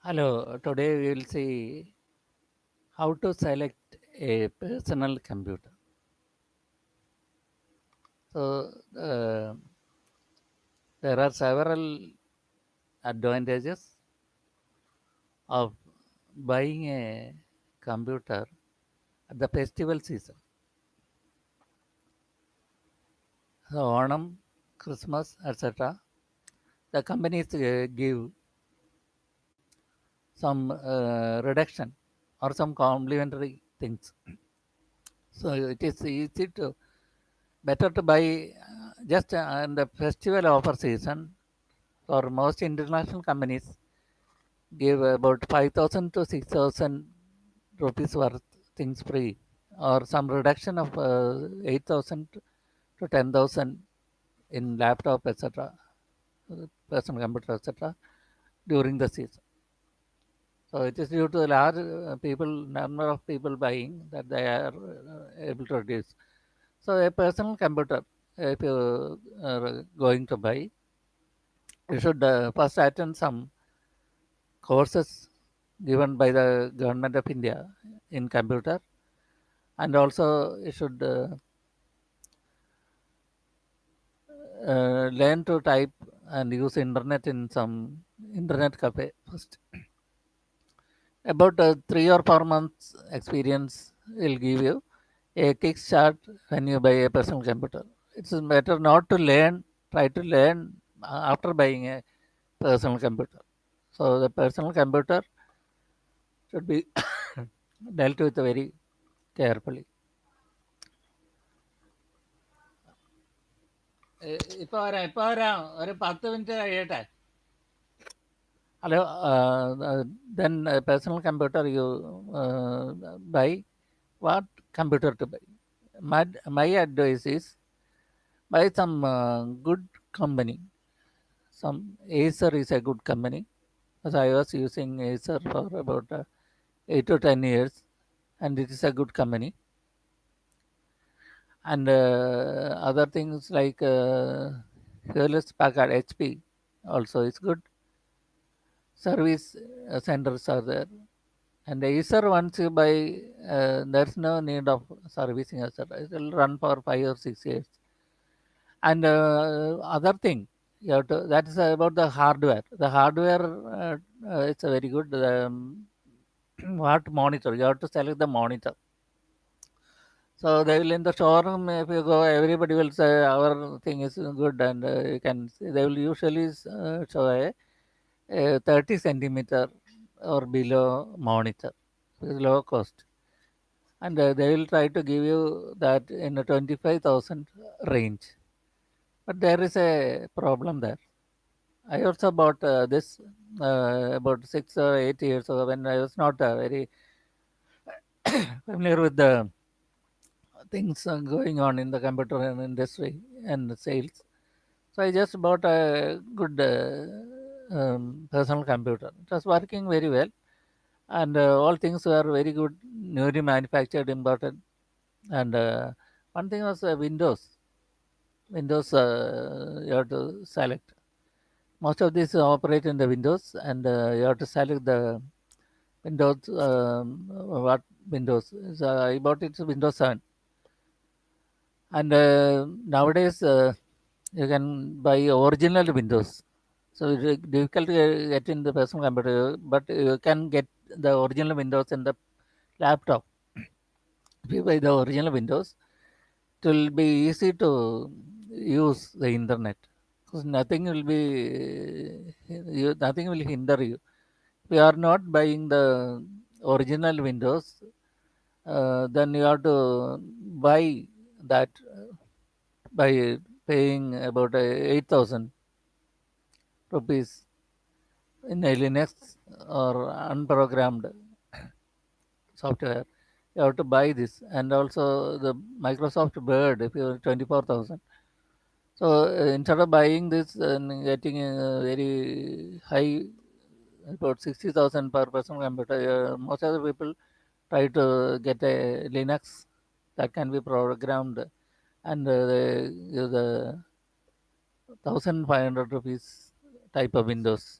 Hello, today we will see how to select a personal computer. So, there are several advantages of buying a computer at the festival season. So, Onam, Christmas, etc. The companies give some reduction or some complimentary things. So, it is easy to better to buy just in the festival offer season. For most international companies, give about 5,000 to 6,000 rupees worth things free, or some reduction of 8,000 to 10,000 in laptop, etc., personal computer, etc., during the season. So it is due to the large number of people buying that they are able to reduce. So a personal computer, if you are going to buy, you should first attend some courses given by the government of India in computer, and also you should learn to type and use internet in some internet cafe first. About 3 or 4 months experience will give you a kickstart when you buy a personal computer. It's better not to try to learn after buying a personal computer. So the personal computer should be dealt with very carefully. ഇപ്പൊ വരാം ഒരു 10 minute കഴിയട്ടെ. Hello, then personal computer you buy, what computer to buy? My advice is buy some good company. Some Acer is a good company, because I was using Acer for about 8 to 10 years, and it is a good company. And other things like Hewlett Packard HP also is good. Service centers are there. And Acer, once you buy, there's no need of servicing Acer. It will run for 5 or 6 years. And other thing, that is about the hardware. The hardware, it's a very good. What monitor? You have to select the monitor. So they will in the showroom. If you go, everybody will say our thing is good, and you can see they will usually show a 30 centimeter or below monitor. It's low cost, and they will try to give you that in a 25,000 range. But there is a problem there. I also bought this about 6 or 8 years ago, when I was not very familiar with the things going on in the computer industry and sales. So I just bought a good personal computer. It was working very well, and all things were very good, newly manufactured, imported. And one thing was Windows. Windows, you have to select. Most of these operate in the Windows, and you have to select the Windows. What Windows? I bought it Windows 7, and nowadays you can buy original Windows. So it's difficult to get in the personal computer, but you can get the original Windows in the laptop. If you buy the original Windows, it will be easy to use the internet, because nothing will hinder you. If you are not buying the original Windows, then you have to buy that by paying about 8,000 rupees in a Linux or unprogrammed software. You have to buy this, and also the Microsoft Word if you 24,000. So instead of buying this and getting a very high, about 60,000 per personal computer, most of the people try to get a Linux that can be programmed, and they use the 1,500 rupees type of Windows.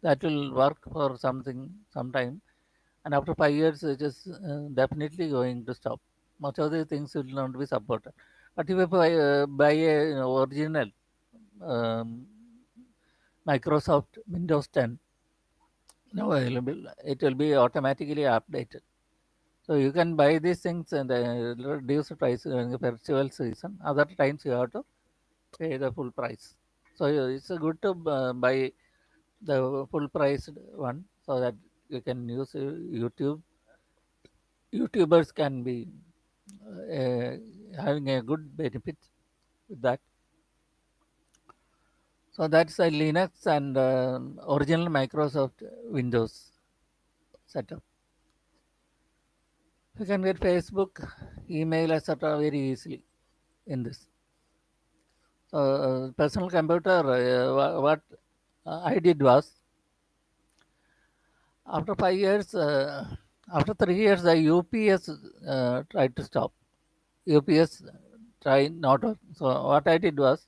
That will work for some time, and after 5 years, it is definitely going to stop. Much of the things will not be supported. But if you buy a original um, Microsoft Windows 10 now available, it will be automatically updated. So you can buy these things and reduce the price during the festival season. Other times you have to pay the full price. So it's good to buy the full priced one so that you can use YouTube. YouTubers can be having a good benefit with that. So that's a Linux and original Microsoft Windows setup. You can get Facebook, email, etc. very easily in this. So personal computer, what I did was after 5 years, after 3 years, the UPS tried to stop. UPS tried not to. So what I did was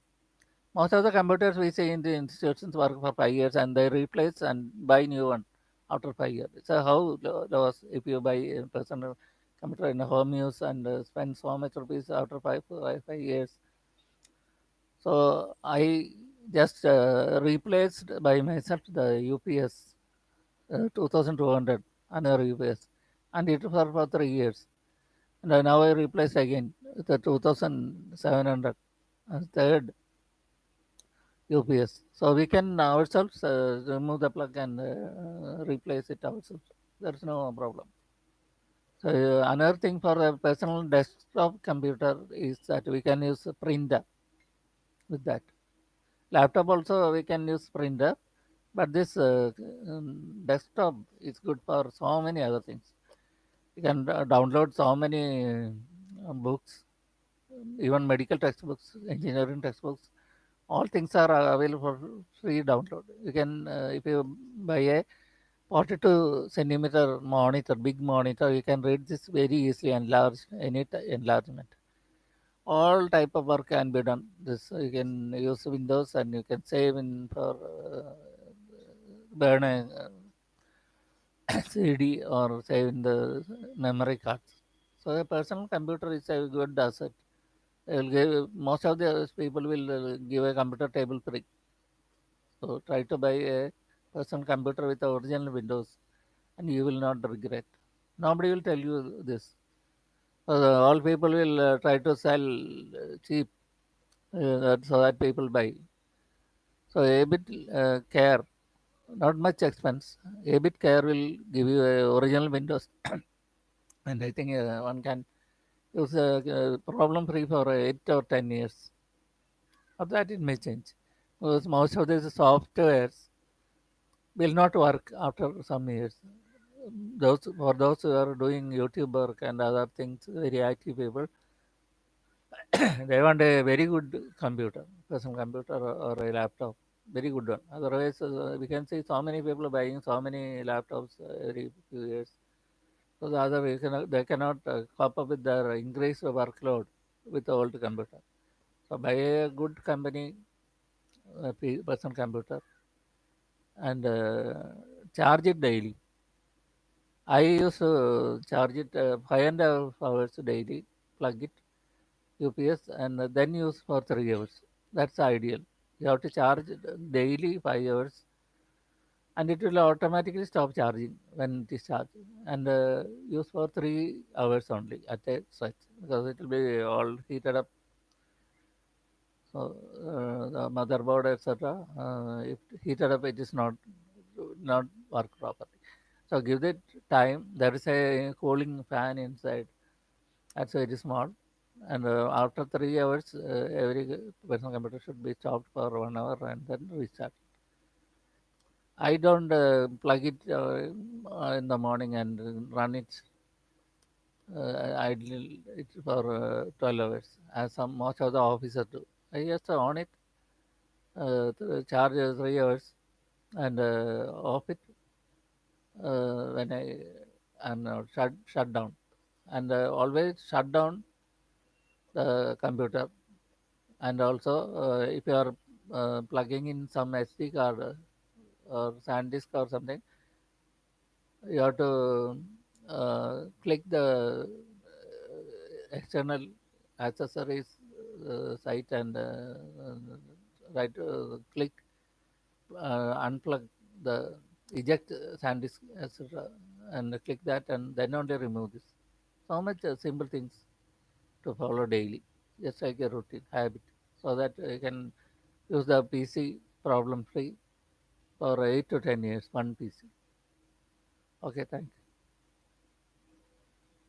most of the computers we see in the institutions work for 5 years and they replace and buy new one after 5 years. So how was if you buy a personal computer in a home use and spend so much rupees after 5 years. So I just replaced by myself the UPS 2200 another UPS and it for 3 years. And now I replaced again the 2700 third UPS. So we can ourselves remove the plug and replace it ourselves. There's no problem. So another thing for a personal desktop computer is that we can use a printer with that. Laptop also we can use printer, but this desktop is good for so many other things. You can download so many books, even medical textbooks, engineering textbooks. All things are available for free download. You can, if you buy a 42 centimeter monitor, big monitor, you can read this very easily, enlarge any enlargement. All type of work can be done. This you can use Windows and you can save in for burn a CD or save in the memory cards. So a personal computer is a good asset. They will give, most of the people will give a computer table free. So try to buy a personal computer with the original Windows and you will not regret. Nobody will tell you this. So all people will try to sell cheap so that people buy. So a bit care, not much expense. A bit care will give you a original Windows, and I think one can use problem free for 8 or 10 years. After that, it may change because most of these softwares will not work after some years. Those who are doing YouTube work and other things, very active people, they want a very good computer, personal computer or a laptop, very good one. Otherwise, we can see so many people buying so many laptops every few years. So the other way, they cannot cope up with their increased workload with the old computer. So buy a good company personal computer and charge it daily. I used to charge it 5.5 hours daily, plug it UPS, and then use for 3 hours. That's ideal. You have to charge it daily 5 hours, and it will automatically stop charging when it is charged, and use for 3 hours only at a stretch because it will be all heated up. So the motherboard, etc. If heated up, it is not work properly. So give it time. There is a cooling fan inside. That's very small. And after 3 hours, every personal computer should be stopped for 1 hour and then restart. I don't plug it in the morning and run it idle it for 12 hours, as some most of the officers do. I just on it, charge 3 hours, and off it when I am shut down, and always shut down the computer. And also, if you are plugging in some SD card or SanDisk or something, you have to click the external accessories site and right click, unplug the eject SanDisk, etc., and click that, and then only remove this. So much simple things to follow daily, just like a routine habit, so that you can use the PC problem free for 8 to 10 years, one PC. Okay, thank you.